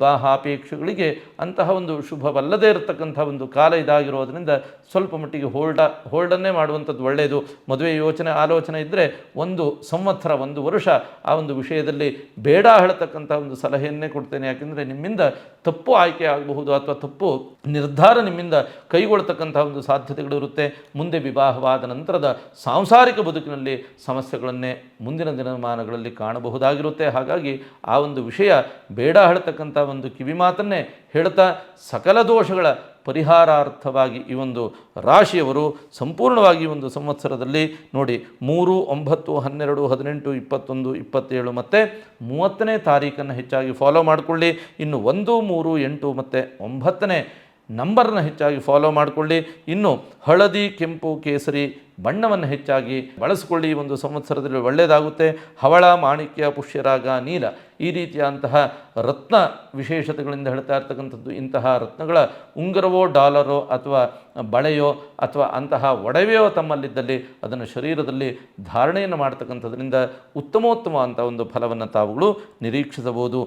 ವಿವಾಹಾಪೇಕ್ಷೆಗಳಿಗೆ ಅಂತಹ ಒಂದು ಶುಭವಲ್ಲದೇ ಇರತಕ್ಕಂಥ ಒಂದು ಕಾಲ ಇದಾಗಿರೋದ್ರಿಂದ ಸ್ವಲ್ಪ ಮಟ್ಟಿಗೆ ಹೋಲ್ಡನ್ನೇ ಮಾಡುವಂಥದ್ದು ಒಳ್ಳೆಯದು. ಮದುವೆ ಯೋಚನೆ ಆಲೋಚನೆ ಇದ್ದರೆ 1 ಸಂವತ್ಸರ 1 ವರ್ಷ ಆ ಒಂದು ವಿಷಯದಲ್ಲಿ ಬೇಡ ಹೇಳ್ತಕ್ಕಂಥ ಒಂದು ಸಲಹೆಯನ್ನೇ ಕೊಡ್ತೇನೆ. ಯಾಕೆಂದರೆ ನಿಮ್ಮಿಂದ ತಪ್ಪು ಆಯ್ಕೆ ಆಗಬಹುದು ಅಥವಾ ತಪ್ಪು ನಿರ್ಧಾರ ನಿಮ್ಮಿಂದ ಕೈಗೊಳ್ತಕ್ಕಂಥ ಒಂದು ಸಾಧ್ಯತೆಗಳಿರುತ್ತೆ. ಮುಂದೆ ವಿವಾಹವಾದ ನಂತರದ ಸಾಂಸಾರಿಕ ಬದುಕಿನಲ್ಲಿ ಸಮಸ್ಯೆಗಳನ್ನೇ ಮುಂದಿನ ದಿನಮಾನಗಳಲ್ಲಿ ಕಾಣಬಹುದಾಗಿರುತ್ತೆ. ಹಾಗಾಗಿ ಆ ಒಂದು ವಿಷಯ ಬೇಡ ಹೇಳ್ತಕ್ಕಂಥ ಒಂದು ಕಿವಿಮಾತನ್ನೇ ಹೇಳ್ತಾ ಸಕಲ ದೋಷಗಳ ಪರಿಹಾರಾರ್ಥವಾಗಿ ಈ ಒಂದು ರಾಶಿಯವರು ಸಂಪೂರ್ಣವಾಗಿ ಒಂದು ಸಂವತ್ಸರದಲ್ಲಿ ನೋಡಿ 3, 9, 12, 18, 21, 27 ಮತ್ತು 30ನೇ ತಾರೀಖನ್ನು ಹೆಚ್ಚಾಗಿ ಫಾಲೋ ಮಾಡಿಕೊಳ್ಳಿ. ಇನ್ನು 1, 3, 8 ಮತ್ತು 9ನೇ ನಂಬರ್ನ ಹೆಚ್ಚಾಗಿ ಫಾಲೋ ಮಾಡಿಕೊಳ್ಳಿ. ಇನ್ನು ಹಳದಿ, ಕೆಂಪು, ಕೇಸರಿ ಬಣ್ಣವನ್ನು ಹೆಚ್ಚಾಗಿ ಬಳಸಿಕೊಳ್ಳಿ. ಈ ಒಂದು ಸಂವತ್ಸರದಲ್ಲಿ ಒಳ್ಳೆಯದಾಗುತ್ತೆ. ಹವಳ, ಮಾಣಿಕ್ಯ, ಪುಷ್ಯರಾಗ, ನೀಲ ಈ ರೀತಿಯಾದಂತಹ ರತ್ನ ವಿಶೇಷತೆಗಳಿಂದ ಹೇಳ್ತಾ ಇರ್ತಕ್ಕಂಥದ್ದು. ಇಂತಹ ರತ್ನಗಳ ಉಂಗುರವೋ, ಡಾಲರೋ ಅಥವಾ ಬಳೆಯೋ ಅಥವಾ ಅಂತಹ ಒಡವೆಯೋ ತಮ್ಮಲ್ಲಿದ್ದಲ್ಲಿ ಅದನ್ನು ಶರೀರದಲ್ಲಿ ಧಾರಣೆಯನ್ನು ಮಾಡ್ತಕ್ಕಂಥದ್ರಿಂದ ಉತ್ತಮೋತ್ತಮ ಅಂತ ಒಂದು ಫಲವನ್ನು ತಾವುಗಳು ನಿರೀಕ್ಷಿಸಬಹುದು.